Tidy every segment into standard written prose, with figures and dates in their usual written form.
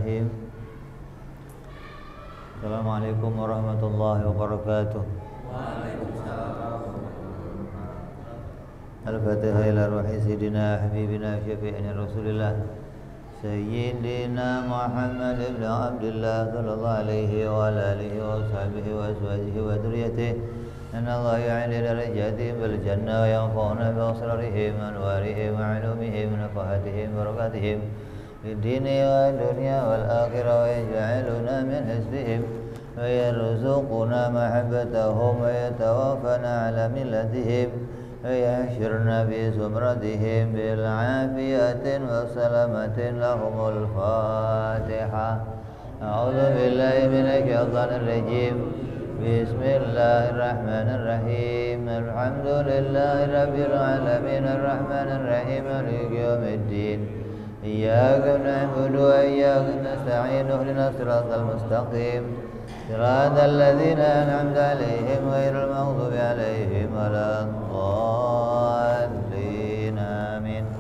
Bismillahirrahmanirrahim. Assalamualaikum warahmatullahi wabarakatuh. Al-Fatihah ila ruhi sayyidina habibina syafi'ina Rasulillah Sayyidina Muhammad ibn Abdullah sallallahu alaihi wa alihi wa sahbihi wa azwajihi wa dhurriyyatihi. Inna Allah ya'li darajatihim bil jannah wa yanfa'una bi asrarihim wa anwarihim wa 'ulumihim wa nafahatihim wa barakatihim fid dini wa dunya wal akhirah, wa yaj'aluna min hizbihim wa yarzuquna mahabbatahum wa yatawaffana 'ala millatihim wa yahsyurna bi zumratihim bil 'afiyatin wa salamatin lahumul Fatihah. A'udzu billahi minasy syaithanir rajim. Bismillahirrahmanirrahim. Alhamdulillahi rabbil alamin arrahmanir rahim maliki yaumiddin. Iyyaka na'budu wa iyyaka nasta'in ihdinas siratal mustaqim siratal ladzina an'amta 'alaihim ghairil maghdubi 'alaihim waladdallin. Amin.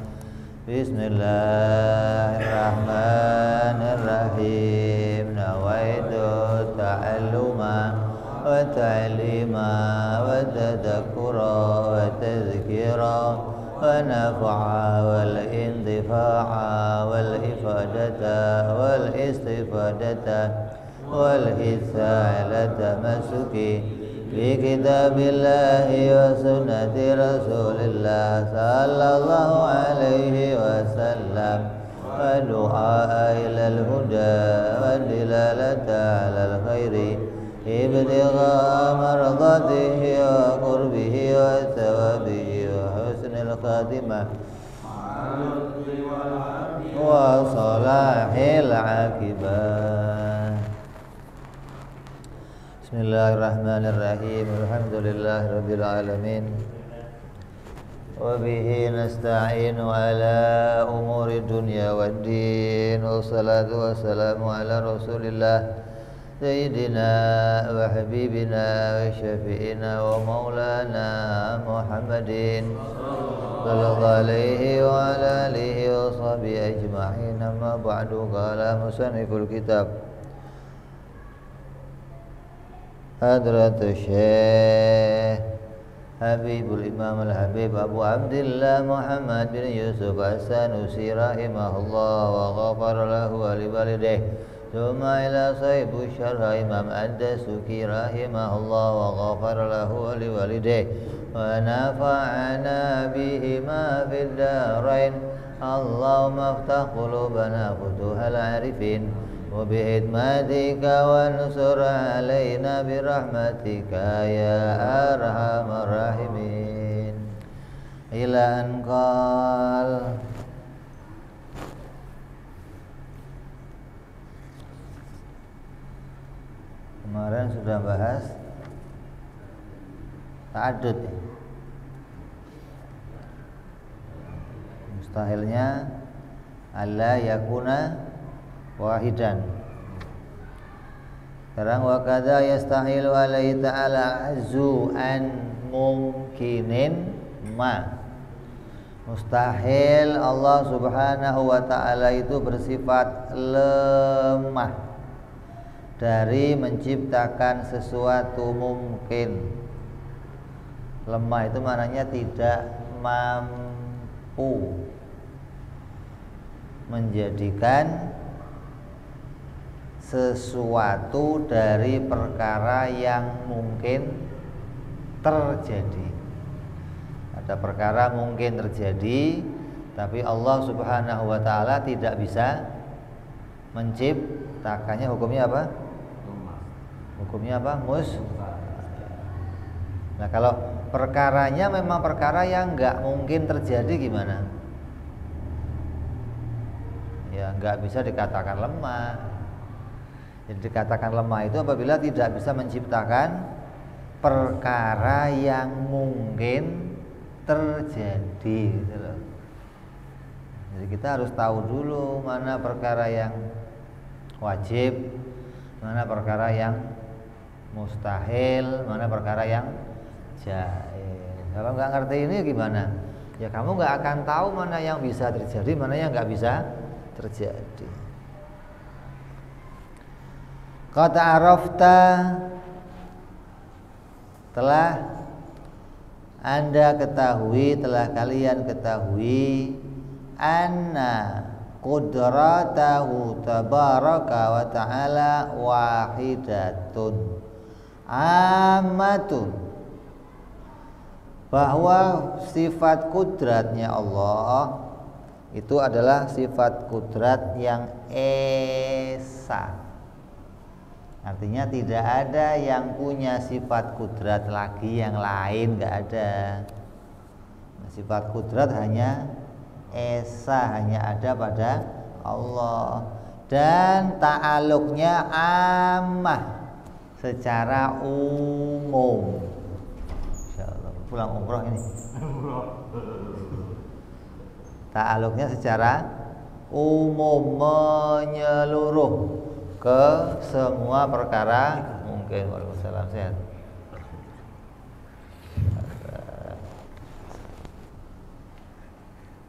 Bismillahirrahmanirrahim. Nawaitu ta'alluma wa ta'lima wa tadhakkura wa tadhkira wa naf'a wal intifa'a wal ifadata wal istifadata wal hitha ala tamassuki bi kitabillahi wa sunnati rasulillah sallallahu alaihi wasallam wa du'a ilal huda wa dilalata alal khairi ibtigha mardatihi wa qurbihi wa thawabihi wa husnil khatimah wa salahil aqibah. Bismillahirrahmanirrahim. Alhamdulillahirabbil alamin. Wa bihi nasta'inu ala umuri dunya waddin. Wassalatu wassalamu ala Rasulillah Sayyidina wa habibina wa syafi'ina wa maulana Muhammadin sallallahu alaihi wa ala alihi wa sahbihi ajma'in. Amma ba'du. Qala musanniful kitab Hadratus Syekh Habibul Imam Al-Habib Abu Abdillah Muhammad bin Yusuf As-Sanusi rahimahullah wa ghafara lahu wa liwalidayhi. Thumma ila sahibu syarha Imam Ad-Dasuki rahimahullah wa ghafara lahu wa liwalidayhi wa nafa'ana bihima fid darain. Allahumma aftah qulubana futuhal arifin wa bihidmatika wa nusur alaina birahmatika ya arhamar rahimin. Ila anqal. Kemarin sudah bahas ta'addud ya. Mustahilnya alla yakuna wahidan. Sekarang wa kadza yastahilu alaihi ta'ala azzu an mungkinin ma. Mustahil Allah subhanahu wa ta'ala itu bersifat lemah dari menciptakan sesuatu mungkin. Lemah itu maknanya tidak mampu menjadikan sesuatu dari perkara yang mungkin terjadi. Ada perkara mungkin terjadi, tapi Allah subhanahu wa ta'ala tidak bisa menciptakannya. Hukumnya apa? Hukumnya apa? Nah, kalau perkaranya memang perkara yang nggak mungkin terjadi gimana? Ya nggak bisa dikatakan lemah. Jadi dikatakan lemah itu apabila tidak bisa menciptakan perkara yang mungkin terjadi gitu loh. Jadi kita harus tahu dulu mana perkara yang wajib, mana perkara yang mustahil, mana perkara yang jaiz. Kalau nggak ngerti ini gimana? Ya kamu nggak akan tahu mana yang bisa terjadi, mana yang nggak bisa terjadi. Qad arafta, telah Anda ketahui, telah kalian ketahui, anna qudratahu tabaraka wa ta'ala wahidatun ammatun, bahwa sifat kudratnya Allah itu adalah sifat kudrat yang esa. Artinya tidak ada yang punya sifat kudrat lagi yang lain, nggak ada. Sifat kudrat hanya esa, hanya ada pada Allah, dan ta'aluknya ammah, secara umum. Insyaallah pulang umroh ini. Ta'aluknya secara umum, menyeluruh ke semua perkara mungkin. Waalaikumsalam, sehat.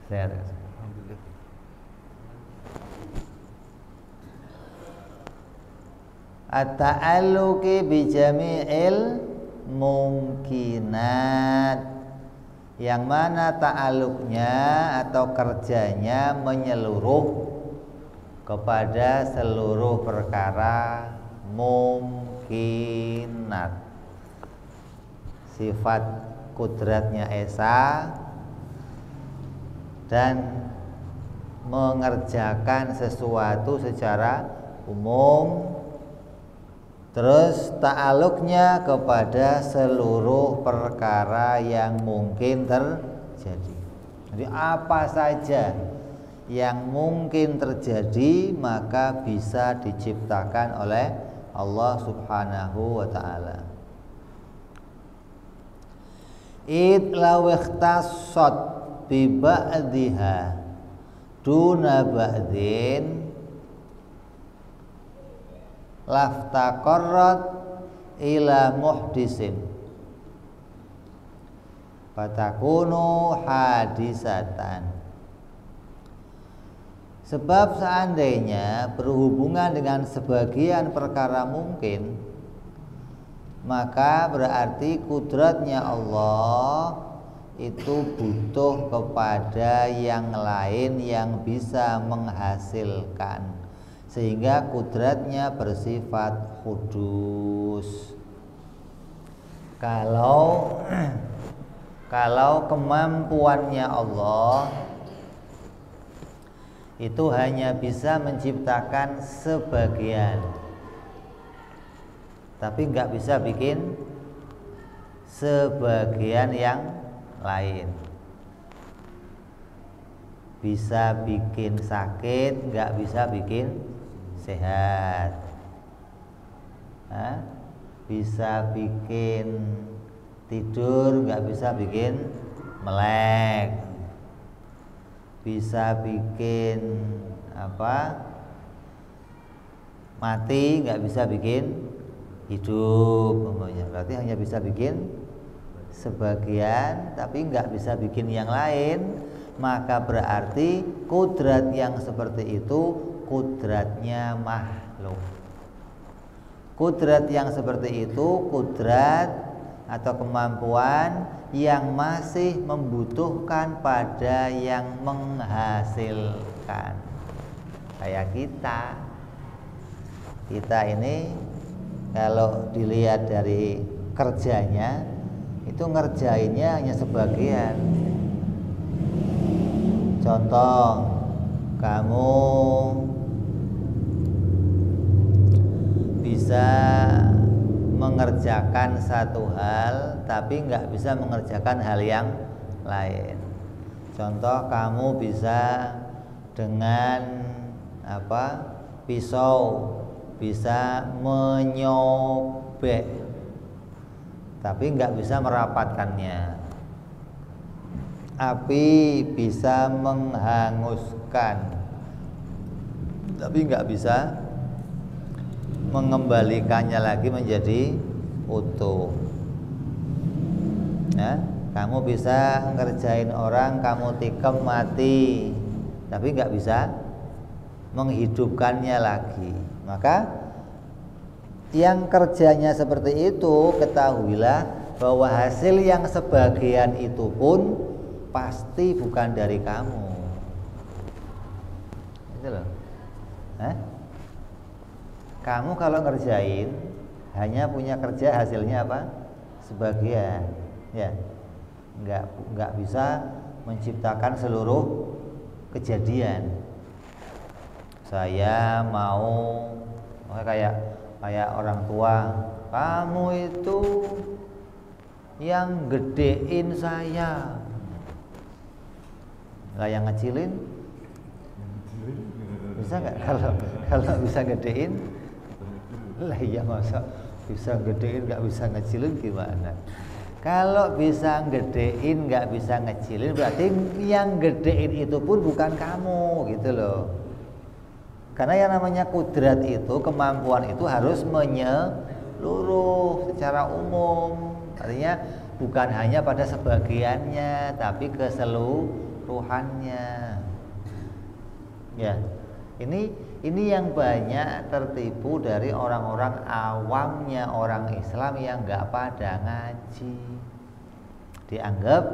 Sehat. Alhamdulillah. At-ta'alluqi bi jami'il mungkinat, yang mana ta'alluqnya atau kerjanya menyeluruh kepada seluruh perkara mungkinat. Sifat kudratnya esa dan mengerjakan sesuatu secara umum, terus ta'aluknya kepada seluruh perkara yang mungkin terjadi. Jadi apa saja yang mungkin terjadi maka bisa diciptakan oleh Allah Subhanahu wa ta'ala. Id law ikhtassat bi ba'dihha duna ba'din laftaqarrat ila muhdisin fatakunu hadisatan. Sebab seandainya berhubungan dengan sebagian perkara mungkin, maka berarti kudratnya Allah itu butuh kepada yang lain yang bisa menghasilkan, sehingga kudratnya bersifat hudus. Kalau kemampuannya Allah itu hanya bisa menciptakan sebagian, tapi nggak bisa bikin sebagian yang lain. Bisa bikin sakit, nggak bisa bikin sehat. Bisa bikin tidur, nggak bisa bikin melek. Bisa bikin mati, nggak bisa bikin hidup umpamanya. Berarti hanya bisa bikin sebagian tapi nggak bisa bikin yang lain. Maka berarti kudrat yang seperti itu kudratnya makhluk. Kudrat yang seperti itu kudrat atau kemampuan yang masih membutuhkan pada yang menghasilkan. Kayak kita ini kalau dilihat dari kerjanya itu ngerjainnya hanya sebagian. Contoh, kamu bisa mengerjakan satu hal tapi nggak bisa mengerjakan hal yang lain. Contoh, kamu bisa dengan pisau bisa menyobek tapi nggak bisa merapatkannya. Api bisa menghanguskan tapi nggak bisa mengembalikannya lagi menjadi utuh. Kamu bisa ngerjain orang, kamu tikam mati, tapi nggak bisa menghidupkannya lagi. Maka yang kerjanya seperti itu, ketahuilah bahwa hasil yang sebagian itu pun pasti bukan dari kamu. Itu loh. Kamu kalau ngerjain hanya punya kerja hasilnya apa? Sebagian, ya. Nggak bisa menciptakan seluruh kejadian. Saya mau kayak orang tua, kamu itu yang gedein saya, lah yang ngecilin bisa nggak? Kalau bisa gedein, lah ya masa bisa gedein nggak bisa ngecilin gimana? Kalau bisa gedein nggak bisa ngecilin, berarti yang gedein itu pun bukan kamu, gitu loh. Karena yang namanya kudrat itu, kemampuan itu harus menyeluruh secara umum. Artinya bukan hanya pada sebagiannya, tapi keseluruhannya. Ya, ini yang banyak tertipu dari orang-orang awamnya orang Islam yang nggak pada ngaji. Dianggap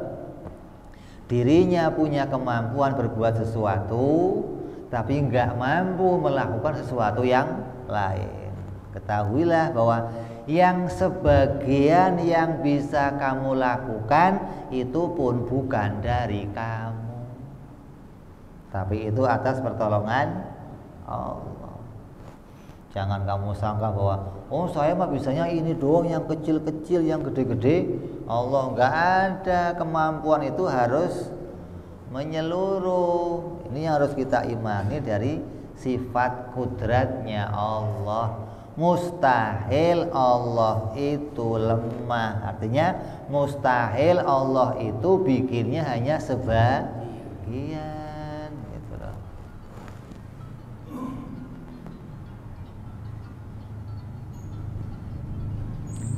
dirinya punya kemampuan berbuat sesuatu, tapi nggak mampu melakukan sesuatu yang lain. Ketahuilah bahwa yang sebagian yang bisa kamu lakukan itu pun bukan dari kamu, tapi itu atas pertolongan Allah. Jangan kamu sangka bahwa oh saya mah bisanya ini doang, yang kecil-kecil, yang gede-gede. Allah nggak ada, kemampuan itu harus menyeluruh. Ini yang harus kita imani dari sifat kudratnya Allah. Mustahil Allah itu lemah. Artinya mustahil Allah itu bikinnya hanya sebagian, gitu loh.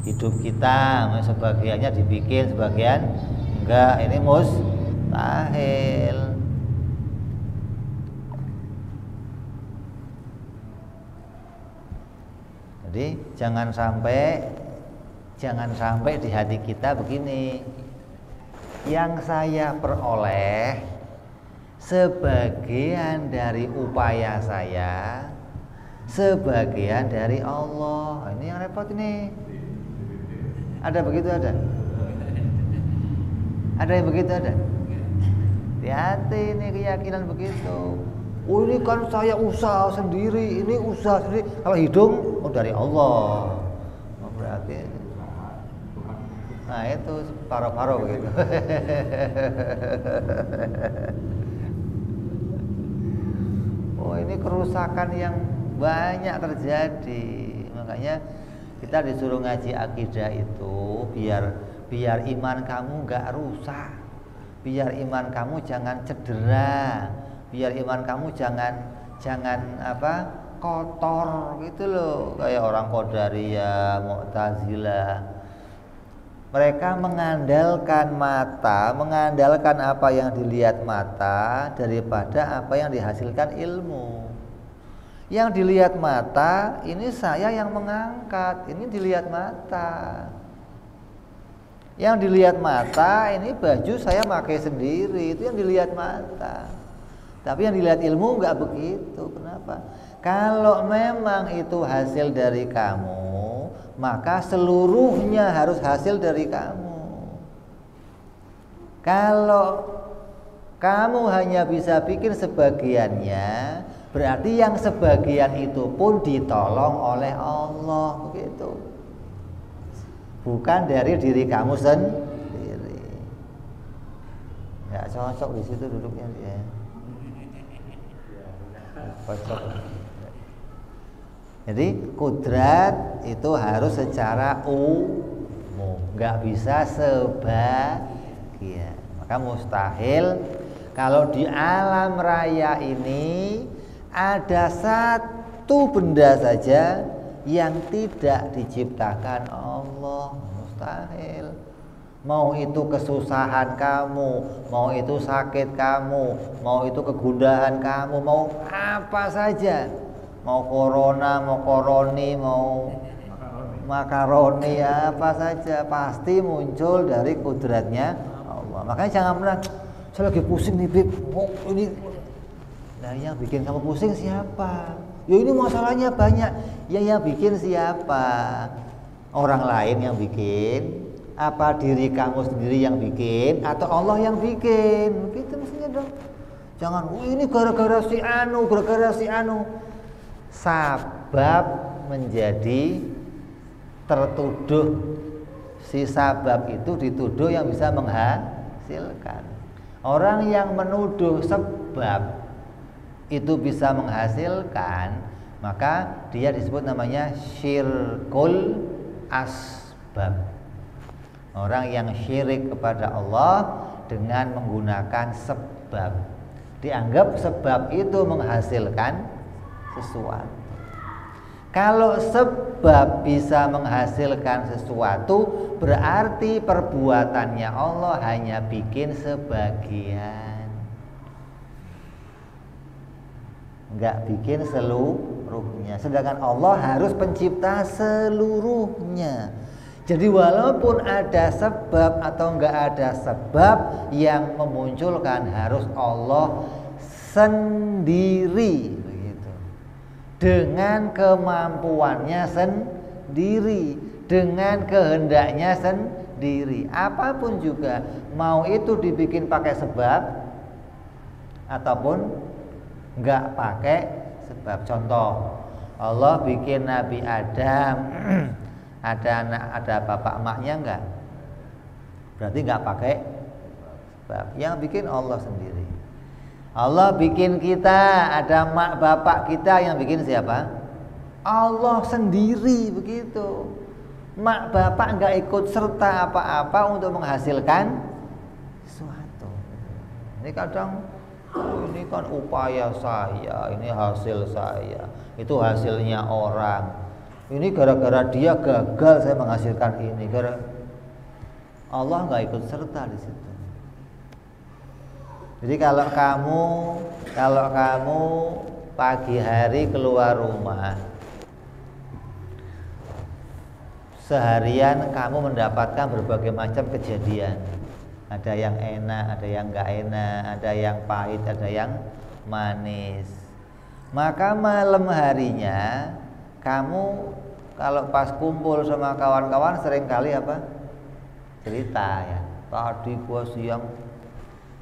Hidup kita sebagiannya dibikin, sebagian enggak. Ini mustahil. Jadi jangan sampai di hati kita begini, yang saya peroleh sebagian dari upaya saya, sebagian dari Allah. Ini yang repot ini. Ada begitu, ada yang begitu, ada. Hati-hati ini keyakinan begitu. Oh ini kan saya usaha sendiri, ini usaha sendiri. Kalau hidung, oh dari Allah. Oh, berarti, nah itu paro-paro begitu. Oh ini kerusakan yang banyak terjadi. Makanya kita disuruh ngaji akidah itu biar iman kamu nggak rusak, biar iman kamu jangan cedera, biar iman kamu jangan kotor gitu loh. Kayak orang Qadariyah, Mu'tazilah, mereka mengandalkan mata, mengandalkan apa yang dilihat mata daripada apa yang dihasilkan ilmu. Yang dilihat mata ini saya yang mengangkat, ini dilihat mata. Yang dilihat mata ini baju saya pakai sendiri, itu yang dilihat mata. Tapi yang dilihat ilmu enggak begitu. Kenapa? Kalau memang itu hasil dari kamu, maka seluruhnya harus hasil dari kamu. Kalau kamu hanya bisa bikin sebagiannya, berarti yang sebagian itu pun ditolong oleh Allah, begitu. Bukan dari diri kamu sendiri. Enggak cocok di situ duduknya dia. Jadi kudrat itu harus secara umum, nggak bisa sebagian. Maka mustahil kalau di alam raya ini ada satu benda saja yang tidak diciptakan Allah, mustahil. Mau itu kesusahan kamu, mau itu sakit kamu, mau itu kegundahan kamu, mau apa saja, mau corona, mau koroni, mau makaroni apa saja pasti muncul dari kudratnya Allah. Makanya jangan pernah saya lagi pusing nih Bib, ini nah yang bikin kamu pusing siapa? Ya ini masalahnya banyak. Ya yang bikin siapa? Orang lain yang bikin? Apa diri kamu sendiri yang bikin? Atau Allah yang bikin? Begitu mestinya dong. Jangan, ini gara-gara si anu, gara-gara si anu. Sabab menjadi tertuduh. Si sabab itu dituduh yang bisa menghasilkan. Orang yang menuduh sebab itu bisa menghasilkan, maka dia disebut namanya syirkul asbab. Orang yang syirik kepada Allah dengan menggunakan sebab, dianggap sebab itu menghasilkan sesuatu. Kalau sebab bisa menghasilkan sesuatu, berarti perbuatannya Allah hanya bikin sebagian, enggak bikin seluruhnya. Sedangkan Allah harus pencipta seluruhnya. Jadi walaupun ada sebab atau enggak ada sebab, yang memunculkan harus Allah sendiri, begitu. Dengan kemampuannya sendiri, dengan kehendaknya sendiri. Apapun juga, mau itu dibikin pakai sebab ataupun enggak pakai sebab. Contoh, Allah bikin Nabi Adam ada anak, ada bapak emaknya enggak? Berarti enggak pakai sebab. Yang bikin Allah sendiri. Allah bikin kita, ada mak bapak kita, yang bikin siapa? Allah sendiri, begitu. Mak bapak enggak ikut serta apa-apa untuk menghasilkan sesuatu. Ini kadang, ini kan upaya saya, ini hasil saya, itu hasilnya orang. Ini gara-gara dia gagal saya menghasilkan ini. Allah nggak ikut serta di situ. Jadi kalau kamu pagi hari keluar rumah, seharian kamu mendapatkan berbagai macam kejadian. Ada yang enak, ada yang nggak enak, ada yang pahit, ada yang manis. Maka malam harinya kamu kalau pas kumpul sama kawan-kawan seringkali apa? Cerita ya. Tadi gua siang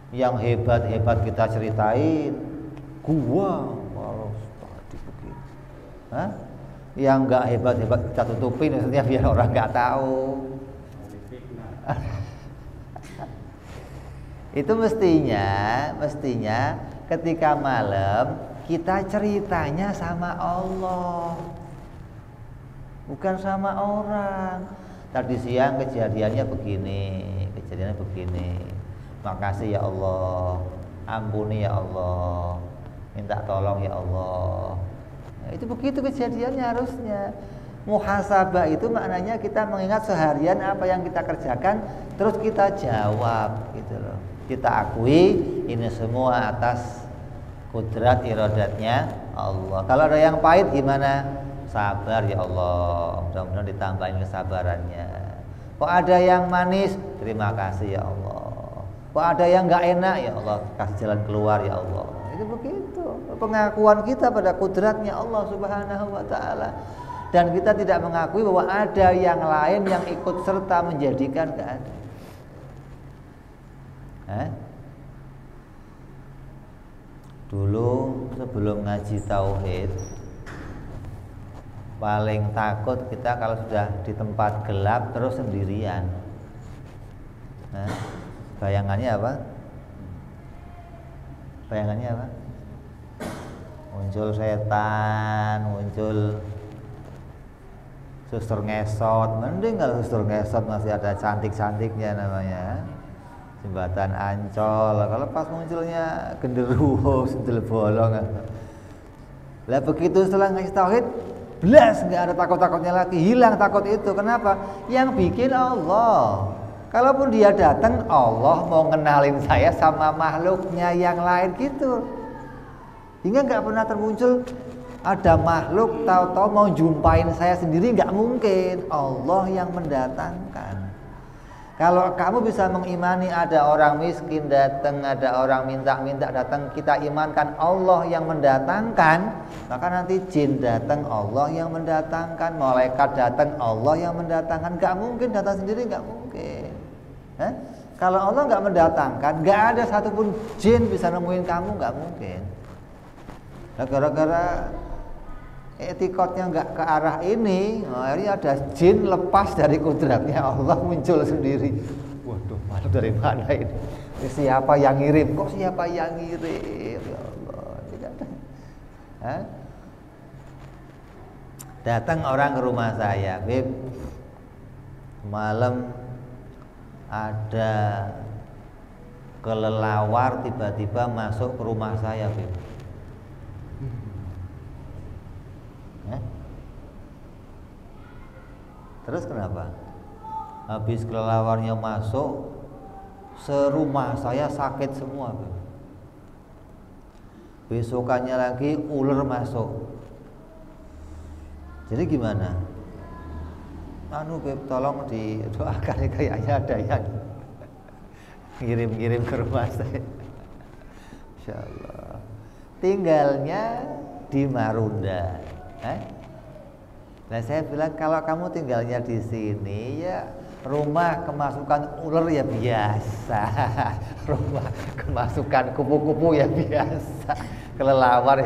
yang hebat-hebat kita ceritain. Gua kalau tadi begini. Hah? Yang nggak hebat-hebat kita tutupin, maksudnya biar orang nggak tahu. Itu mestinya ketika malam kita ceritanya sama Allah, bukan sama orang. Tadi siang kejadiannya begini. Makasih ya Allah, ampuni ya Allah, minta tolong ya Allah. Nah, itu begitu kejadiannya harusnya. Muhasabah itu maknanya kita mengingat seharian apa yang kita kerjakan, terus kita jawab gitu loh. Kita akui ini semua atas kudrat iradatnya Allah. Kalau ada yang pahit gimana? Sabar ya Allah, mudah-mudahan ditambahin kesabarannya. Kok ada yang manis? Terima kasih ya Allah. Kok ada yang nggak enak? Ya Allah, kasih jalan keluar ya Allah. Itu begitu pengakuan kita pada kudratnya Allah Subhanahu wa ta'ala. Dan kita tidak mengakui bahwa ada yang lain yang ikut serta menjadikan keadaan. Dulu sebelum ngaji tauhid, paling takut kita kalau sudah di tempat gelap terus sendirian. Bayangannya apa? Muncul setan, muncul suster ngesot. Mending kalau suster ngesot masih ada cantik-cantiknya namanya, jembatan Ancol. Kalau pas munculnya genderuwo, sendal bolong. Lah begitu setelah ngasih tauhid, belas nggak ada takut-takutnya lagi, hilang takut itu. Kenapa? Yang bikin Allah. Kalaupun dia datang, Allah mau ngenalin saya sama makhluknya yang lain gitu. Hingga nggak pernah termuncul ada makhluk tahu-tahu mau jumpain saya sendiri, nggak mungkin. Allah yang mendatangkan. Kalau kamu bisa mengimani ada orang miskin datang, ada orang minta-minta datang, kita imankan Allah yang mendatangkan, maka nanti jin datang Allah yang mendatangkan, malaikat datang Allah yang mendatangkan. Nggak mungkin datang sendiri, nggak mungkin. Kalau Allah nggak mendatangkan, nggak ada satupun jin bisa nemuin kamu, nggak mungkin. Nah, gara-gara etikotnya nggak ke arah ini, akhirnya ada jin lepas dari kodratnya Allah muncul sendiri. Waduh, malu dari mana ini? Siapa yang ngirim? Kok siapa yang ngirim? Ya Allah, tidak ada. Datang orang ke rumah saya, Beb, malam ada kelelawar tiba-tiba masuk ke rumah saya, Beb. Terus kenapa? Habis kelelawarnya masuk, serumah saya sakit semua, Beb. Besokannya lagi ular masuk. Jadi gimana? Beb, tolong didoakan, kayaknya ada yang ngirim-ngirim ke rumah saya. Insya Allah. Tinggalnya di Marunda. Nah, saya bilang kalau kamu tinggalnya di sini ya rumah kemasukan ular ya biasa, rumah kemasukan kupu-kupu ya biasa, kelelawar.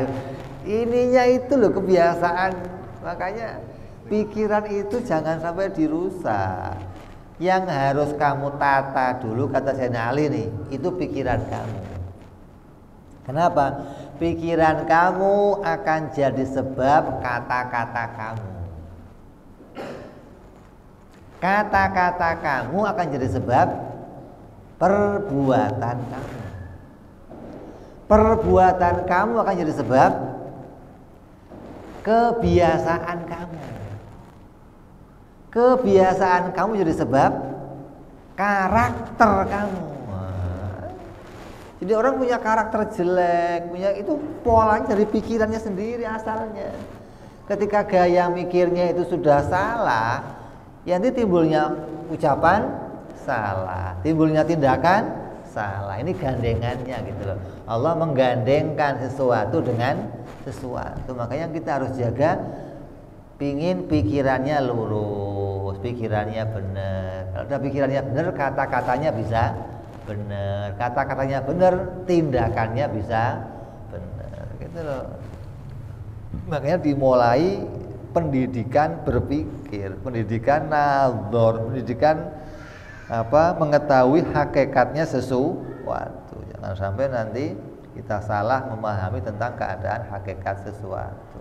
Ininya itu loh kebiasaan, makanya pikiran itu jangan sampai dirusak. Yang harus kamu tata dulu, kata Sayyidina Ali nih, itu pikiran kamu. Kenapa? Pikiran kamu akan jadi sebab kata-kata kamu. Kata-kata kamu akan jadi sebab perbuatan kamu. Perbuatan kamu akan jadi sebab kebiasaan kamu. Kebiasaan kamu jadi sebab karakter kamu. Jadi orang punya karakter jelek, punya itu polanya dari pikirannya sendiri asalnya. Ketika gaya mikirnya itu sudah salah, ya nanti timbulnya ucapan salah, timbulnya tindakan salah. Ini gandengannya gitu loh. Allah menggandengkan sesuatu dengan sesuatu. Makanya kita harus jaga, pingin pikirannya lurus, pikirannya benar. Kalau udah pikirannya benar, kata-katanya bisa benar, kata-katanya benar, tindakannya bisa benar, gitu loh. Makanya dimulai pendidikan berpikir, pendidikan nazar, pendidikan mengetahui hakikatnya sesuatu. Jangan sampai nanti kita salah memahami tentang keadaan hakikat sesuatu.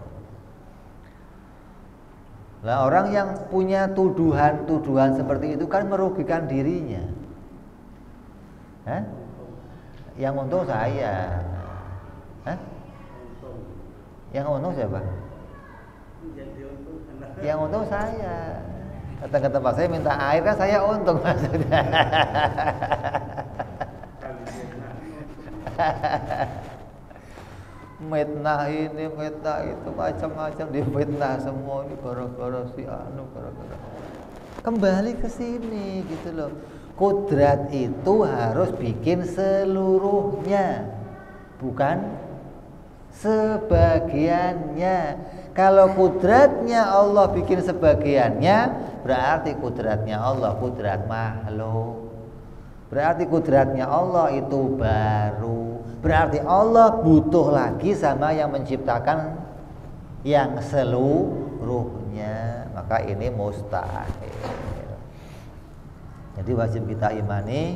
Nah, orang yang punya tuduhan-tuduhan seperti itu kan merugikan dirinya. Yang untung saya. Yang untung siapa? Yang untung saya. Datang ke tempat saya minta air, kan saya untung maksudnya. Fitnah ini, fitnah itu, macam-macam difitnah semua ini gara-gara si anu, gara-gara. Kembali ke sini gitu loh. Kodrat itu harus bikin seluruhnya, bukan sebagiannya. Kalau kodratnya Allah bikin sebagiannya, berarti kodratnya Allah kodrat makhluk. Berarti kodratnya Allah itu baru. Berarti Allah butuh lagi sama yang menciptakan yang seluruhnya. Maka ini mustahil. Jadi wajib kita imani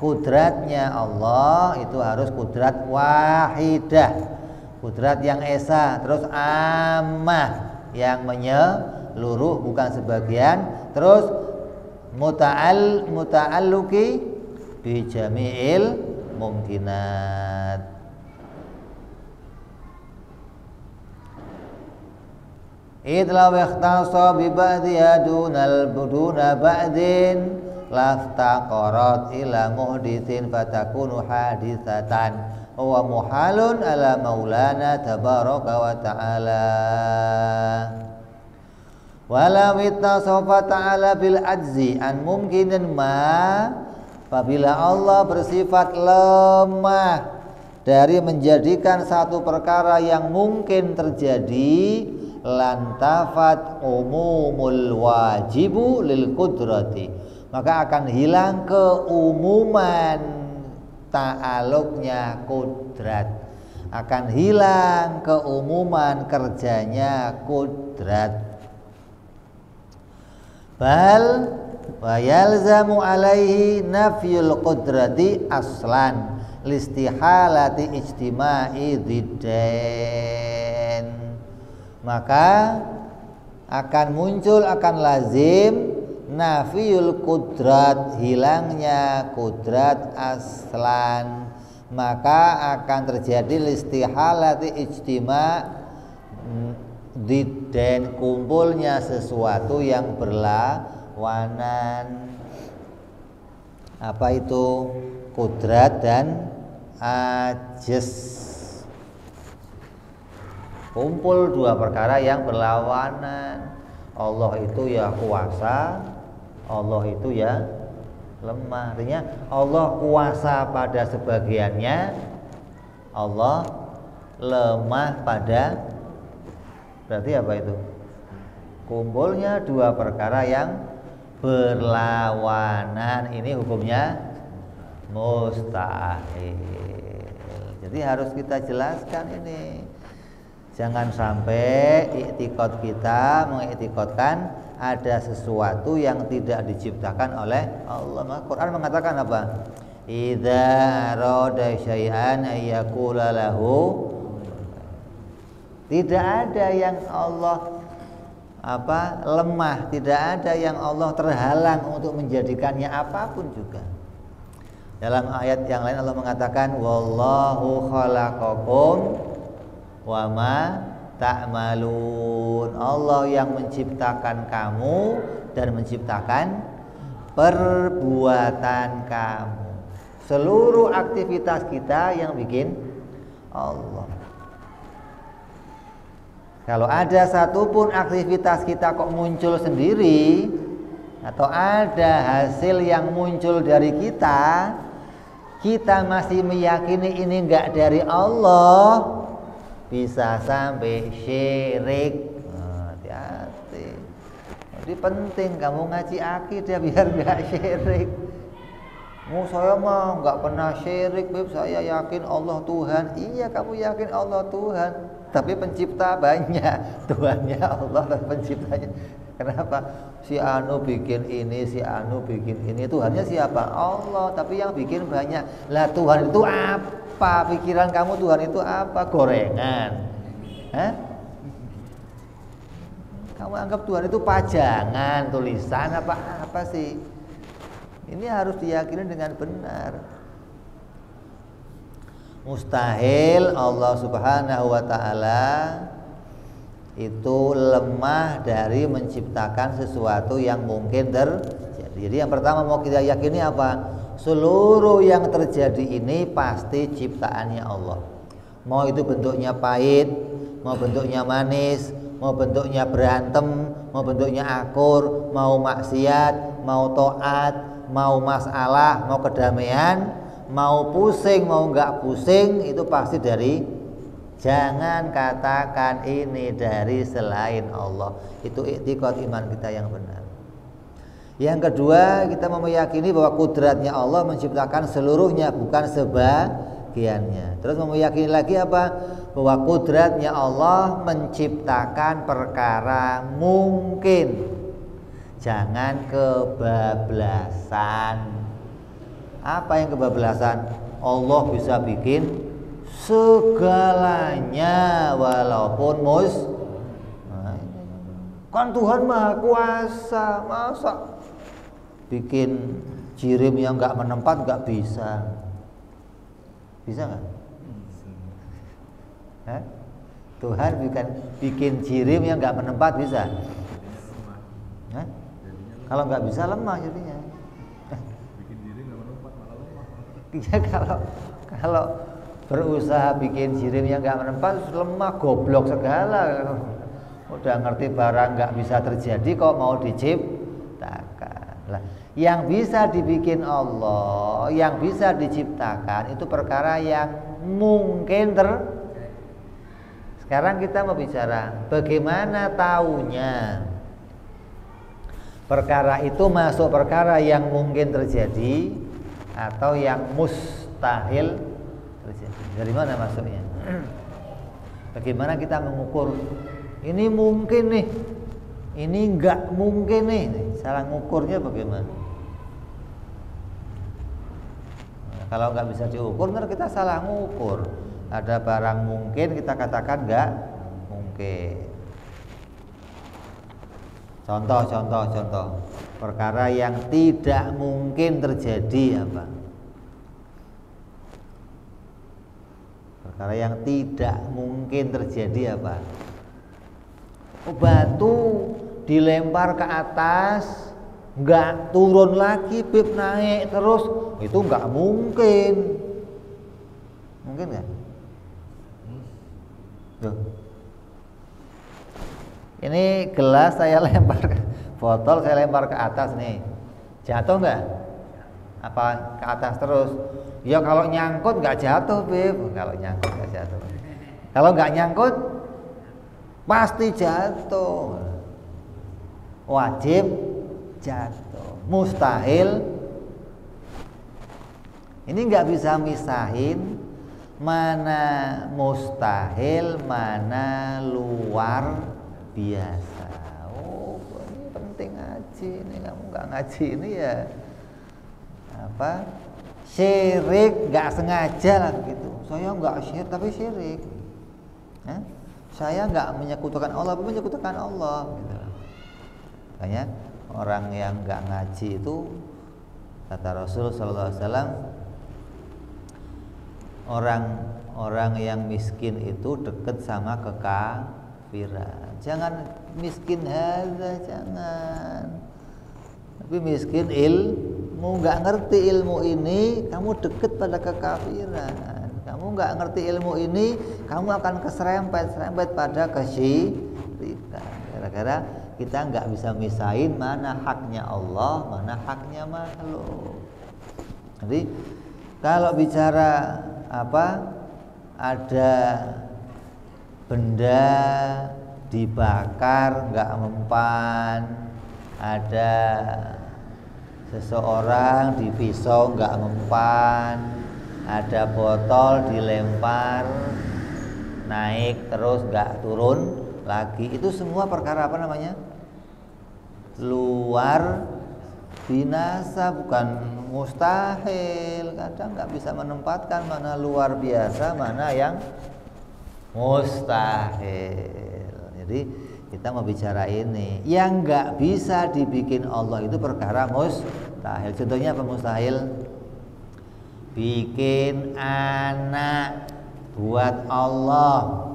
kodratnya Allah itu harus kodrat wahidah, kodrat yang esa, terus ammah yang menyeluruh bukan sebagian, terus muta'alluqi bi jami'il mumkinat. Idlaw ikhtasa bi ba'diha duna ba'din laftaqarat ila muhditsin fatakunu haditsatan wa muhalun ala maulana tabaraka wa ta'ala. Walau ittasafa ta'ala bil ajzi an mumkinin ma, apabila Allah bersifat lemah dari menjadikan satu perkara yang mungkin terjadi, lantafat umumul wajibu lil qudrati, maka akan hilang keumuman ta'aluknya kudrat, akan hilang keumuman kerjanya kudrat. Bal wa yalzamu alaihi nafyul qudrati aslan listihalati ijtima'i diddain, maka akan muncul, akan lazim nafiyul kudrat, hilangnya kudrat aslan, maka akan terjadi listihalati ijtima' diddain, kumpulnya sesuatu yang berlawanan. Apa itu kudrat dan ajz? Kumpul dua perkara yang berlawanan. Allah itu ya kuasa, Allah itu ya lemah. Artinya Allah kuasa pada sebagiannya, Allah lemah pada, berarti apa itu? Kumpulnya dua perkara yang berlawanan. Ini hukumnya mustahil. Jadi harus kita jelaskan ini. Jangan sampai i'tiqad kita mengiktikadkan ada sesuatu yang tidak diciptakan oleh Allah. Maka Quran mengatakan apa? Idza arada syai'an ayyaqula lahu. Tidak ada yang Allah lemah, tidak ada yang Allah terhalang untuk menjadikannya apapun juga. Dalam ayat yang lain Allah mengatakan wallahu khalaqakum wa ma ta'malun. Allah yang menciptakan kamu dan menciptakan perbuatan kamu. Seluruh aktivitas kita yang bikin Allah. Kalau ada satupun aktivitas kita kok muncul sendiri, atau ada hasil yang muncul dari kita, kita masih meyakini ini enggak dari Allah, bisa sampai syirik. Hati-hati. Jadi penting kamu ngaji akidah biar enggak syirik. Saya mah enggak pernah syirik, Beb. Saya yakin Allah Tuhan. Iya, kamu yakin Allah Tuhan, tapi pencipta banyak. Tuhannya Allah, tapi penciptanya. Kenapa? Si anu bikin ini, si anu bikin ini. Tuhannya siapa? Allah, tapi yang bikin banyak. Lah Tuhan itu apa? Pikiran kamu Tuhan itu apa? Gorengan. Hah? Kamu anggap Tuhan itu pajangan, tulisan apa sih? Ini harus diyakini dengan benar. Mustahil Allah Subhanahu wa ta'ala itu lemah dari menciptakan sesuatu yang mungkin terjadi. Jadi yang pertama mau kita yakini apa? Seluruh yang terjadi ini pasti ciptaannya Allah. Mau itu bentuknya pahit, mau bentuknya manis, mau bentuknya berantem, mau bentuknya akur, mau maksiat, mau taat, mau masalah, mau kedamaian, mau pusing, mau enggak pusing, itu pasti dari, jangan katakan ini dari selain Allah. Itu i'tiqad iman kita yang benar. Yang kedua, kita meyakini bahwa kudratnya Allah menciptakan seluruhnya, bukan sebagiannya. Terus meyakini lagi apa? Bahwa kudratnya Allah menciptakan perkara mungkin. Jangan kebablasan. Apa yang kebablasan? Allah bisa bikin segalanya walaupun kan Tuhan Maha Kuasa, masa bikin jirim yang nggak menempat nggak bisa? Bisa nggak? Tuhan bikin jirim yang nggak menempat bisa? Kalau nggak bisa lemah jadinya. Bikin diri nggak menempat malah lemah. Ya berusaha bikin jirim yang nggak menempat, lemah, goblok segala. Udah ngerti barang nggak bisa terjadi kok mau diciptakan. Lah, yang bisa dibikin Allah, yang bisa diciptakan itu perkara yang mungkin Sekarang kita mau bicara bagaimana taunya perkara itu masuk perkara yang mungkin terjadi atau yang mustahil terjadi. Dari mana masuknya? Bagaimana kita mengukur ini mungkin nih, ini enggak mungkin nih. Cara ngukurnya bagaimana? Nah, kalau enggak bisa diukur, ntar kita salah ngukur. Ada barang mungkin kita katakan enggak mungkin. Contoh. Perkara yang tidak mungkin terjadi apa? Perkara yang tidak mungkin terjadi apa? Batu dilempar ke atas, nggak turun lagi, bib naik terus, itu nggak mungkin. Mungkin nggak? Tuh. Ini gelas saya lempar, botol saya lempar ke atas nih, jatuh nggak? Apa ke atas terus? Ya kalau nyangkut nggak jatuh, bib. Kalau nyangkut nggak jatuh. Kalau nggak nyangkut pasti jatuh, wajib jatuh, mustahil. Ini nggak bisa misahin mana mustahil, mana luar biasa. Oh, ini penting ngaji. Ini kamu nggak ngaji ini ya apa? Syirik nggak sengaja lah gitu. Saya nggak syirik tapi syirik. Saya nggak menyekutukan Allah, tapi menyekutukan Allah. Gitu. Makanya orang yang nggak ngaji itu kata Rasul Sallallahu Alaihi Wasallam, orang yang miskin itu dekat sama kekafiran. Jangan miskin hadza, jangan. Tapi miskin ilmu, nggak ngerti ilmu ini, kamu dekat pada kekafiran. Kamu nggak ngerti ilmu ini, kamu akan keserempet pada kesyirikan. Gara-gara kita nggak bisa misahin mana haknya Allah, mana haknya makhluk. Jadi kalau bicara apa, ada benda dibakar nggak mempan, ada seseorang dipisau nggak mempan, ada botol dilempar naik terus nggak turun lagi, itu semua perkara apa namanya? Luar binasa, bukan mustahil. Kadang nggak bisa menempatkan mana luar biasa, mana yang mustahil. Jadi kita mau bicara ini, yang nggak bisa dibikin Allah itu perkara mustahil. Contohnya apa mustahil? Bikin anak buat Allah.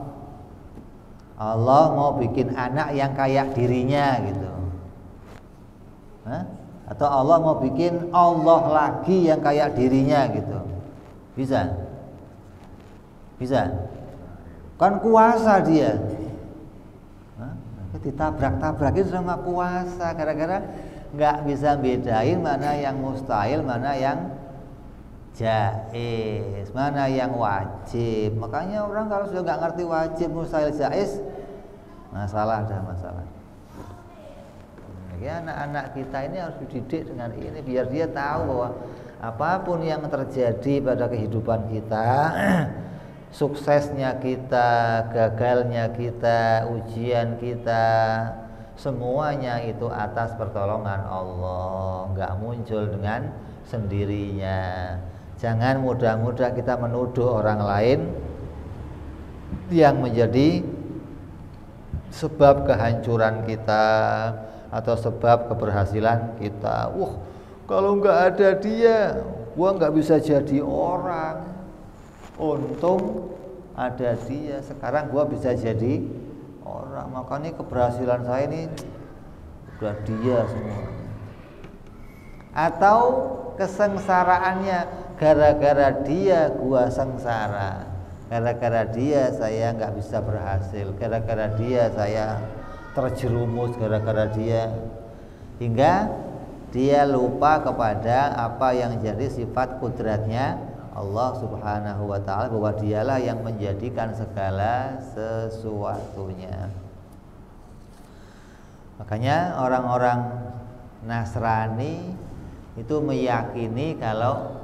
Allah mau bikin anak yang kayak dirinya gitu. Atau Allah mau bikin Allah lagi yang kayak dirinya gitu. Bisa? Bisa? Kan kuasa dia. Ditabrak-tabrakin sama kuasa, gara-gara nggak bisa bedain mana yang mustahil, mana yang jaiz, mana yang wajib. Makanya orang kalau sudah nggak ngerti wajib, mustahil, jaiz, masalah. Ya, anak-anak kita ini harus dididik dengan ini biar dia tahu bahwa apapun yang terjadi pada kehidupan kita, suksesnya kita, gagalnya kita, ujian kita, semuanya itu atas pertolongan Allah, nggak muncul dengan sendirinya. Jangan mudah-mudah kita menuduh orang lain yang menjadi sebab kehancuran kita atau sebab keberhasilan kita. Kalau nggak ada dia, gua nggak bisa jadi orang. Untung ada dia, sekarang gua bisa jadi orang. Makanya keberhasilan saya ini udah dia semua. Atau kesengsaraannya gara-gara dia gua sengsara, gara-gara dia saya nggak bisa berhasil, gara-gara dia saya terjerumus, gara-gara dia, hingga dia lupa kepada apa yang jadi sifat kudratnya Allah Subhanahu wa ta'ala, bahwa dialah yang menjadikan segala sesuatunya. Makanya orang-orang Nasrani itu meyakini kalau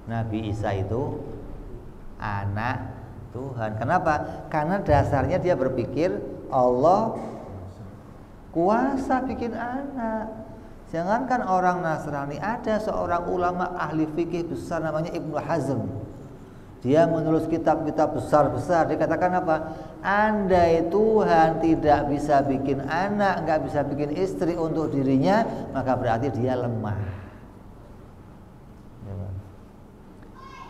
Nabi Isa itu anak Tuhan. Kenapa? Karena dasarnya dia berpikir Allah kuasa bikin anak. Jangankan orang Nasrani, ada seorang ulama ahli fikih besar namanya Ibnu Hazm. Dia menulis kitab-kitab besar-besar. Dia katakan apa? Andai Tuhan tidak bisa bikin anak, nggak bisa bikin istri untuk dirinya, maka berarti dia lemah.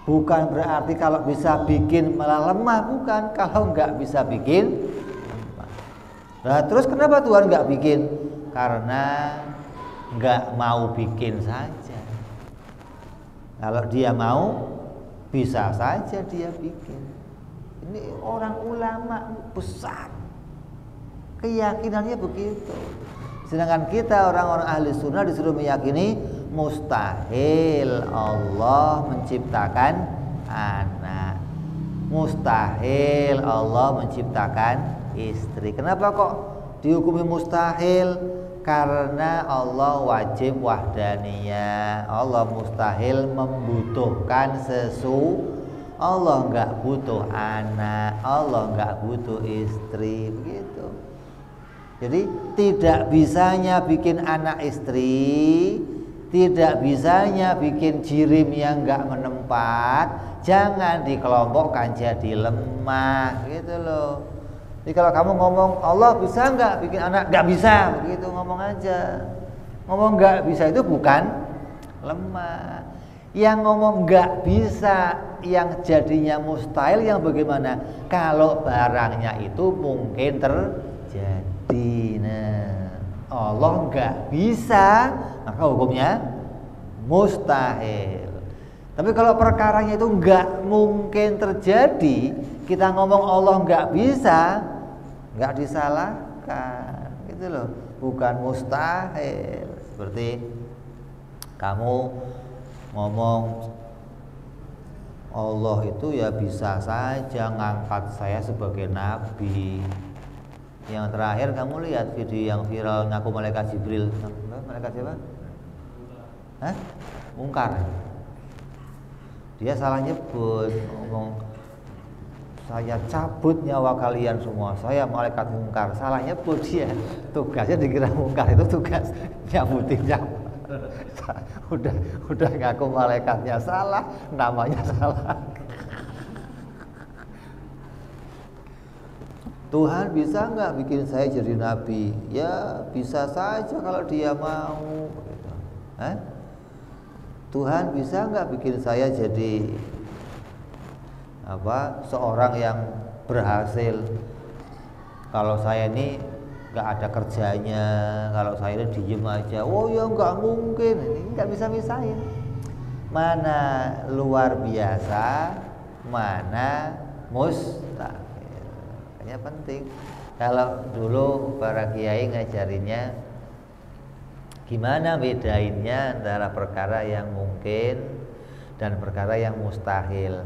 Bukan berarti kalau bisa bikin malah lemah, bukan. Kalau nggak bisa bikin lemah. Nah terus kenapa Tuhan nggak bikin? Karena nggak mau bikin saja. Kalau dia mau, bisa saja dia bikin. Ini orang ulama besar, keyakinannya begitu. Sedangkan kita orang-orang ahli sunnah disuruh meyakini mustahil Allah menciptakan anak, mustahil Allah menciptakan istri. Kenapa kok dihukumi mustahil? Karena Allah wajib wahdaniyah. Allah mustahil membutuhkan Allah nggak butuh anak, Allah nggak butuh istri, begitu. Jadi tidak bisanya bikin anak istri, tidak bisanya bikin jirim yang nggak menempat, jangan dikelompokkan jadi lemah, gitu loh. Jadi kalau kamu ngomong Allah bisa nggak bikin anak, nggak bisa, begitu ngomong aja. Ngomong nggak bisa itu bukan lemah. Yang ngomong nggak bisa, yang jadinya mustahil, yang bagaimana? Kalau barangnya itu mungkin terjadi. Nah, Allah nggak bisa, maka hukumnya mustahil. Tapi kalau perkaranya itu nggak mungkin terjadi, kita ngomong Allah nggak bisa, nggak disalahkan, gitu loh. Bukan mustahil. Seperti kamu ngomong Allah itu ya bisa saja ngangkat saya sebagai nabi. Yang terakhir kamu lihat video yang viral ngaku malaikat Jibril. Malaikat siapa? Hah? Mungkar. Dia salah nyebut, ngomong saya cabut nyawa kalian semua, saya malaikat mungkar. Salah nyebut dia. Tugasnya dikira mungkar itu tugas nyabutin nyawa. Udah ngaku malaikatnya salah, namanya salah. Tuhan bisa nggak bikin saya jadi nabi? Ya bisa saja kalau dia mau. Tuhan bisa nggak bikin saya jadi seorang yang berhasil? Kalau saya ini nggak ada kerjanya, kalau saya ini diem aja, oh ya nggak mungkin. Ini nggak bisa misahin mana luar biasa, mana mustahil. Makanya penting. Kalau dulu para kiai ngajarinnya gimana bedainnya antara perkara yang mungkin dan perkara yang mustahil.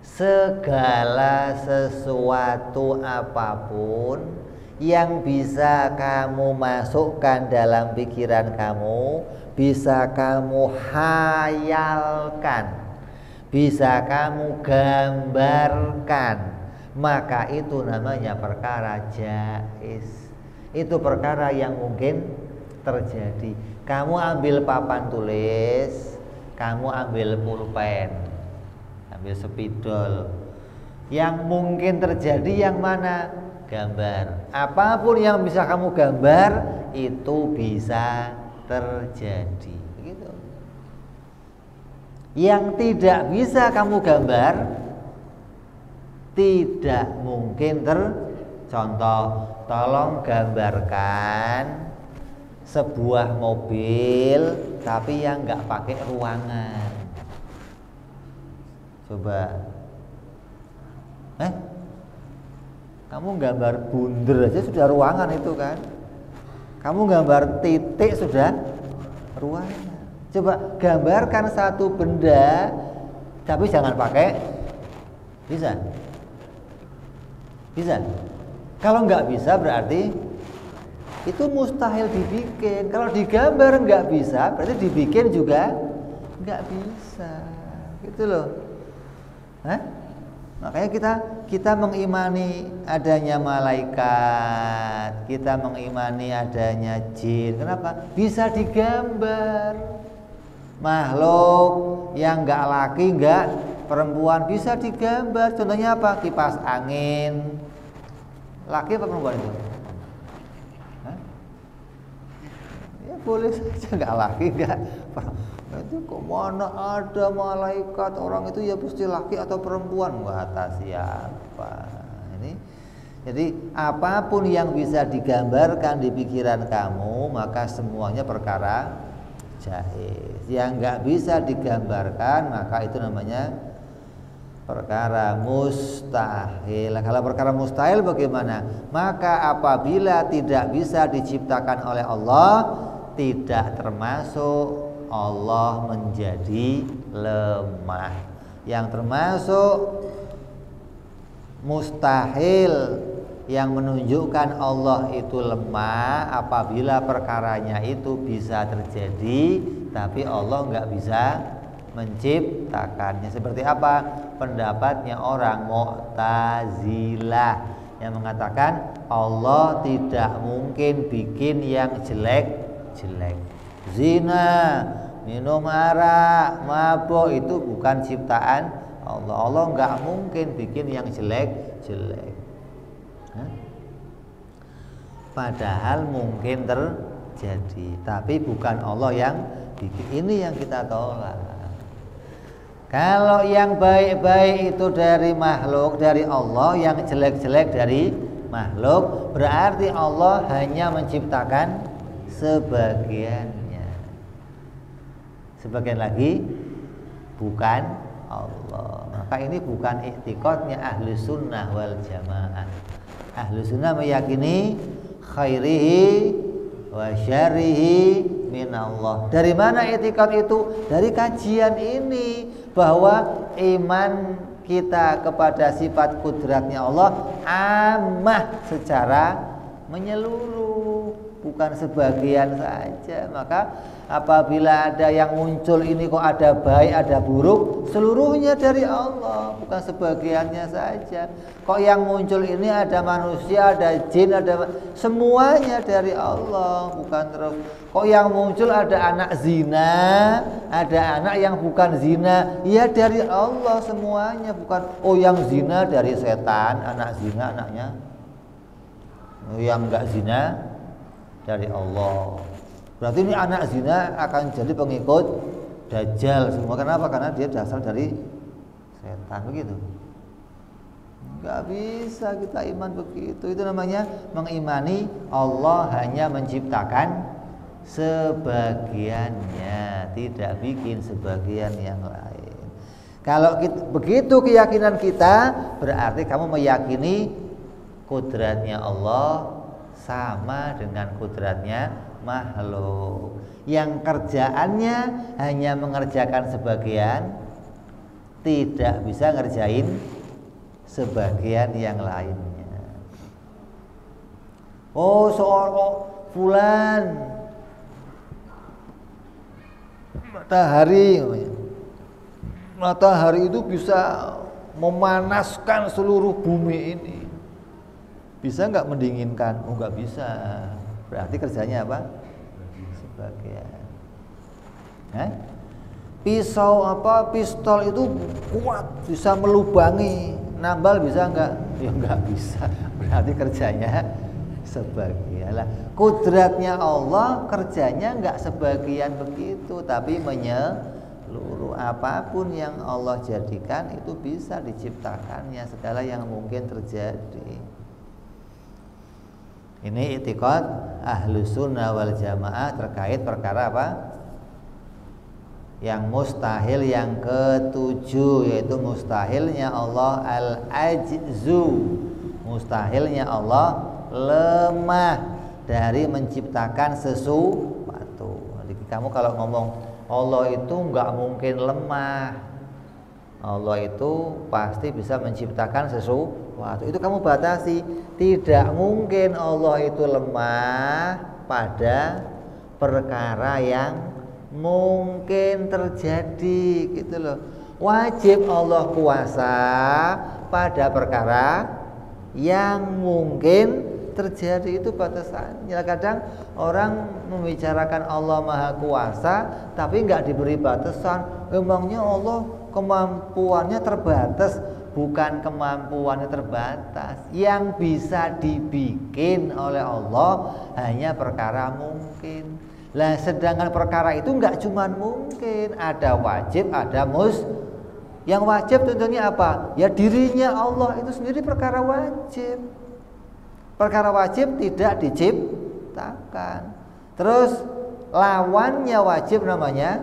Segala sesuatu apapun yang bisa kamu masukkan dalam pikiran kamu, bisa kamu hayalkan, bisa kamu gambarkan, maka itu namanya perkara jaiz. Itu perkara yang mungkin terjadi. Kamu ambil papan tulis, kamu ambil pulpen, ambil spidol. Yang mungkin terjadi yang mana? Gambar. Apapun yang bisa kamu gambar itu bisa terjadi. Begitu. Yang tidak bisa kamu gambar tidak mungkin Contoh, tolong gambarkan sebuah mobil tapi yang nggak pakai ruangan. Coba. Kamu gambar bunder aja sudah ruangan itu kan. Kamu gambar titik sudah ruangan. Coba gambarkan satu benda, tapi jangan pakai. Bisa? Bisa? Kalau nggak bisa berarti itu mustahil dibikin. Kalau digambar nggak bisa, berarti dibikin juga nggak bisa. Gitu loh. Makanya kita mengimani adanya malaikat, kita mengimani adanya jin. Kenapa? Bisa digambar. Makhluk yang nggak laki, nggak perempuan bisa digambar. Contohnya apa? Kipas angin. Laki apa perempuan itu? Ya boleh saja nggak laki, nggak perempuan. Itu kok mana ada malaikat, orang itu ya pasti laki atau perempuan, kata siapa ini. Jadi apapun yang bisa digambarkan di pikiran kamu, maka semuanya perkara jaiz. Yang nggak bisa digambarkan, maka itu namanya perkara mustahil. Kalau perkara mustahil bagaimana? Maka apabila tidak bisa diciptakan oleh Allah, tidak termasuk Allah menjadi lemah. Yang termasuk mustahil yang menunjukkan Allah itu lemah apabila perkaranya itu bisa terjadi tapi Allah nggak bisa menciptakannya. Seperti apa? Pendapatnya orang Mu'tazilah yang mengatakan Allah tidak mungkin bikin yang jelek-jelek. Zina, minum arak, mabuk itu bukan ciptaan Allah. Allah nggak mungkin bikin yang jelek-jelek. Padahal mungkin terjadi, tapi bukan Allah yang bikin. Ini yang kita tolak. Kalau yang baik-baik itu dari makhluk, dari Allah, yang jelek-jelek dari makhluk, berarti Allah hanya menciptakan sebagian. Sebagian lagi bukan Allah. Maka ini bukan i'tiqadnya ahlu sunnah wal jamaah. Ahlu sunnah meyakini khairihi wa syarihi min Allah. Dari mana i'tiqad itu? Dari kajian ini, bahwa iman kita kepada sifat kudratnya Allah ammah secara menyeluruh, bukan sebagian saja. Maka apabila ada yang muncul ini kok ada baik ada buruk, seluruhnya dari Allah, bukan sebagiannya saja. Kok yang muncul ini ada manusia, ada jin, ada semuanya dari Allah, bukan terus. Kok yang muncul ada anak zina, ada anak yang bukan zina, ya dari Allah semuanya, bukan yang zina dari setan, anak zina anaknya. Yang enggak zina dari Allah. Berarti ini anak zina akan jadi pengikut Dajjal semua. Kenapa? Karena dia berasal dari setan, begitu. Enggak bisa kita iman begitu. Itu namanya mengimani Allah hanya menciptakan sebagiannya, tidak bikin sebagian yang lain. Kalau begitu keyakinan kita, berarti kamu meyakini kudratnya Allah sama dengan kudratnya makhluk yang kerjaannya hanya mengerjakan sebagian, tidak bisa ngerjain sebagian yang lainnya. Seorang fulan matahari itu bisa memanaskan seluruh bumi ini. Bisa nggak mendinginkan? Nggak bisa. Berarti kerjanya apa? Sebagian. Pistol itu kuat, bisa melubangi. Nambal bisa nggak? Ya nggak bisa. Berarti kerjanya sebagian. Lah, kudratnya Allah kerjanya nggak sebagian begitu, tapi menyeluruh. Apapun yang Allah jadikan itu bisa diciptakannya, segala yang mungkin terjadi. Ini i'tiqad ahlu sunnah wal jamaah terkait perkara apa? Yang mustahil yang ketujuh, yaitu mustahilnya Allah al-ajzu. Mustahilnya Allah lemah dari menciptakan sesuatu. Jadi kamu kalau ngomong Allah itu nggak mungkin lemah, Allah itu pasti bisa menciptakan sesuatu. Itu kamu batasi. Tidak mungkin Allah itu lemah pada perkara yang mungkin terjadi, gitu loh. Wajib Allah kuasa pada perkara yang mungkin terjadi, itu batasannya. Kadang orang membicarakan Allah Maha Kuasa tapi nggak diberi batasan. Memangnya Allah kemampuannya terbatas? Bukan kemampuannya terbatas, yang bisa dibikin oleh Allah hanya perkara mungkin. Lah sedangkan perkara itu nggak cuma mungkin, ada wajib, ada Yang wajib tentunya apa? Ya dirinya Allah itu sendiri perkara wajib. Perkara wajib tidak diciptakan. Terus lawannya wajib namanya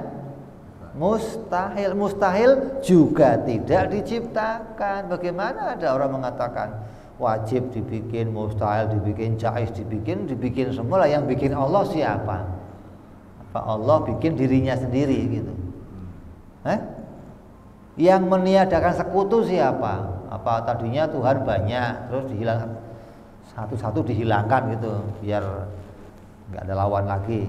mustahil. Mustahil juga tidak diciptakan. Bagaimana ada orang mengatakan wajib dibikin, mustahil dibikin, jaiz dibikin semua lah. Yang bikin Allah siapa? Apa Allah bikin dirinya sendiri gitu? Yang meniadakan sekutu siapa? Apa tadinya Tuhan banyak terus dihilangkan, satu-satu dihilangkan gitu biar nggak ada lawan lagi?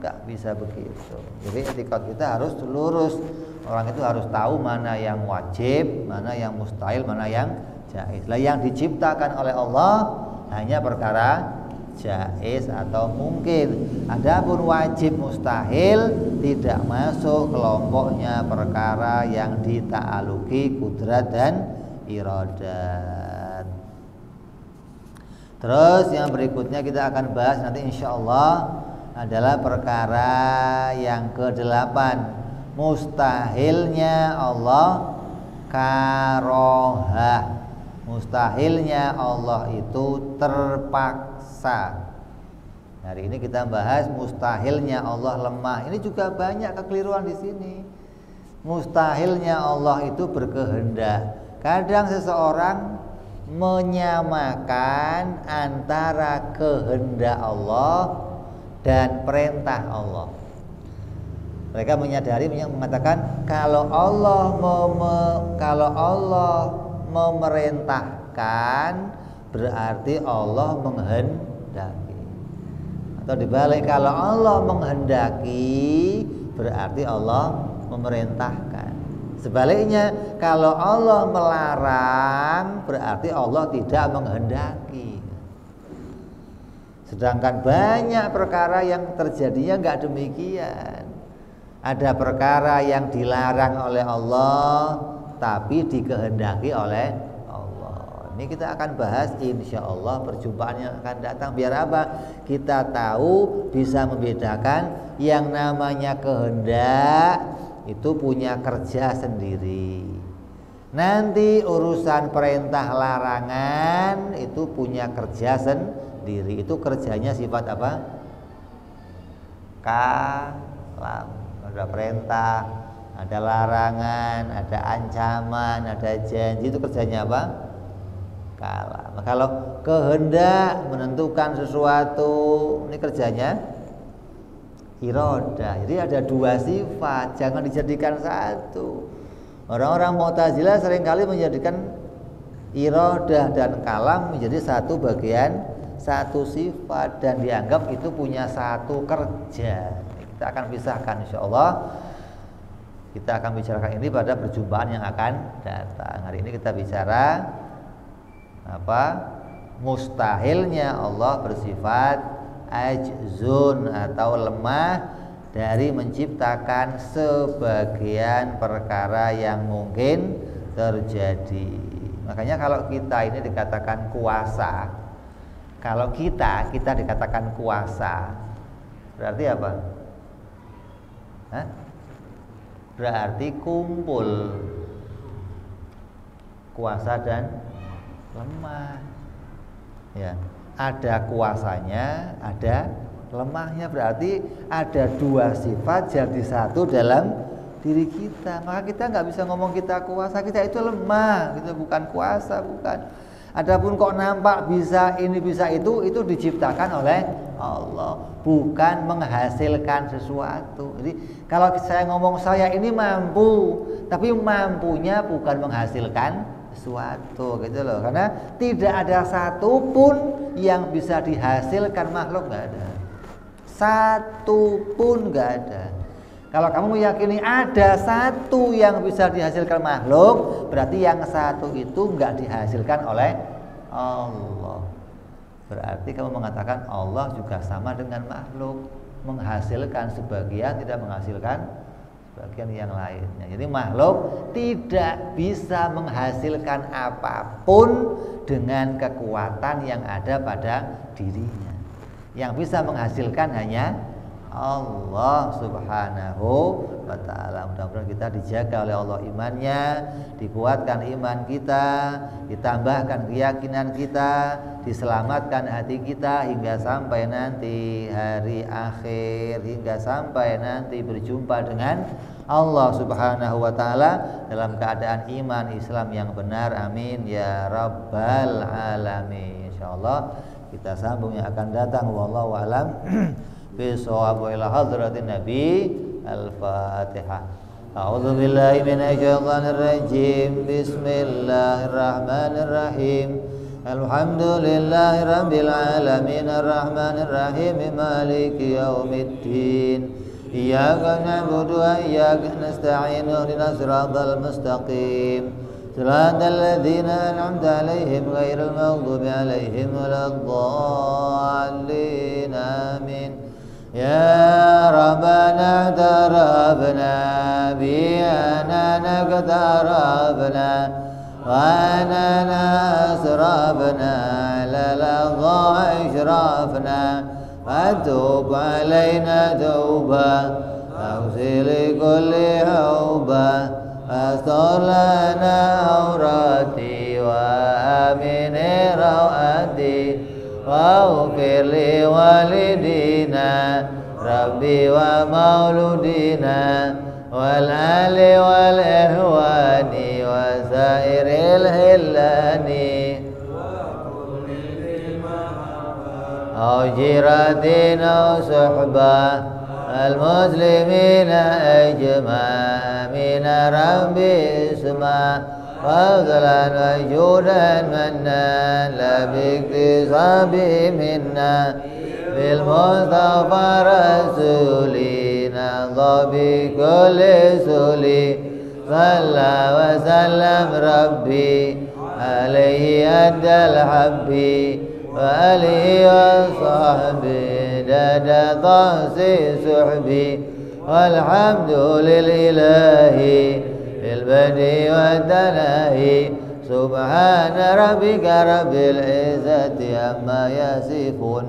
Nggak bisa begitu. Jadi etika kita harus lurus. Orang itu harus tahu mana yang wajib, mana yang mustahil, mana yang jaiz. Lah yang diciptakan oleh Allah hanya perkara jaiz atau mungkin. Adapun wajib mustahil tidak masuk kelompoknya perkara yang dita'aluki kudrat dan iradat. Terus yang berikutnya kita akan bahas nanti insyaallah adalah perkara yang ke-8, mustahilnya Allah karohah. Mustahilnya Allah itu terpaksa. Hari ini kita bahas mustahilnya Allah lemah. Ini juga banyak kekeliruan di sini. Mustahilnya Allah itu berkehendak. Kadang seseorang menyamakan antara kehendak Allah dan perintah Allah. Mereka menyadari, mengatakan kalau Allah memerintahkan berarti Allah menghendaki. Atau dibalik, kalau Allah menghendaki berarti Allah memerintahkan. Sebaliknya, kalau Allah melarang berarti Allah tidak menghendaki. Sedangkan banyak perkara yang terjadinya enggak demikian. Ada perkara yang dilarang oleh Allah tapi dikehendaki oleh Allah. Ini kita akan bahas insyaallah perjumpaan yang akan datang. Biar apa? Kita tahu, bisa membedakan yang namanya kehendak itu punya kerja sendiri. Nanti urusan perintah larangan itu punya kerja sendiri. Itu kerjanya sifat apa? Kalam. Ada perintah, ada larangan, ada ancaman, ada janji. Itu kerjanya apa? Kalam. Kalau kehendak menentukan sesuatu, ini kerjanya iradah. Jadi ada dua sifat, jangan dijadikan satu. Orang-orang Mu'tazilah seringkali menjadikan iradah dan kalam menjadi satu bagian, satu sifat, dan dianggap itu punya satu kerja. Kita akan pisahkan insyaallah. Kita akan bicarakan ini pada perjumpaan yang akan datang. Hari ini kita bicara apa? Mustahilnya Allah bersifat ajzun atau lemah dari menciptakan sebagian perkara yang mungkin terjadi. Makanya kalau kita ini dikatakan kuasa, kalau kita dikatakan kuasa, berarti apa? Berarti kumpul kuasa dan lemah. Ya, ada kuasanya, ada lemahnya berarti ada dua sifat jadi satu dalam diri kita. Maka kita nggak bisa ngomong kita kuasa, kita itu lemah, kita bukan kuasa, bukan. Adapun kok nampak bisa ini bisa itu diciptakan oleh Allah, bukan menghasilkan sesuatu. Jadi kalau saya ngomong saya ini mampu, tapi mampunya bukan menghasilkan sesuatu gitu loh. Karena tidak ada satupun yang bisa dihasilkan makhluk, nggak ada. Satupun nggak ada. Kalau kamu meyakini ada satu yang bisa dihasilkan makhluk, berarti yang satu itu nggak dihasilkan oleh Allah. Berarti kamu mengatakan Allah juga sama dengan makhluk, menghasilkan sebagian, tidak menghasilkan sebagian yang lainnya. Jadi makhluk tidak bisa menghasilkan apapun dengan kekuatan yang ada pada dirinya. Yang bisa menghasilkan hanya Allah subhanahu wa ta'ala. Mudah-mudahan kita dijaga oleh Allah imannya, dikuatkan iman kita, ditambahkan keyakinan kita, diselamatkan hati kita hingga sampai nanti hari akhir, hingga sampai nanti berjumpa dengan Allah subhanahu wa ta'ala dalam keadaan iman Islam yang benar. Amin ya rabbal alamin. InsyaAllah kita sambung yang akan datang. Wallahu a'lam bisawab. Ila hadratin Nabi. Al-Fatihah. A'udzu billahi minasyaitonir rajim. Bismillahirrahmanirrahim. Alhamdulillahi rabbil alamin arrahmanir rahim maliki yaumiddin. Iyyaka na'budu wa iyyaka nasta'in ihdinas siratal mustaqim. Siratal ladzina an'amta 'alaihim ghairil maghdubi 'alaihim waladdallin. Amin. Ya Rabbana tarabna bi'ana naqtarabna wa anana asrabna lalagha ishrafna fatub alaina tauba aghsil kulli hauba astolana aurati wa amini rawati waghfir li walidina rabbi wa mauludina wal ali wal ihwani wa sairil hillani au jiratin au suhbah al muslimina ajma' min rabbi isma' فضلا وجودا منا لا باكتساب منا بالمصطفى رسولنا بكل سولي صلى وسلم ربي عليه أدى الحب وآله وصحبه داد طاسي سحبي والحمد لله بالبدء والتناهي سبحان ربك رب العزة عما يصفون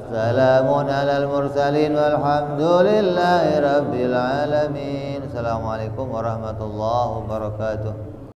سلام على المرسلين والحمد لله رب العالمين. Assalamualaikum warahmatullahi wabarakatuh.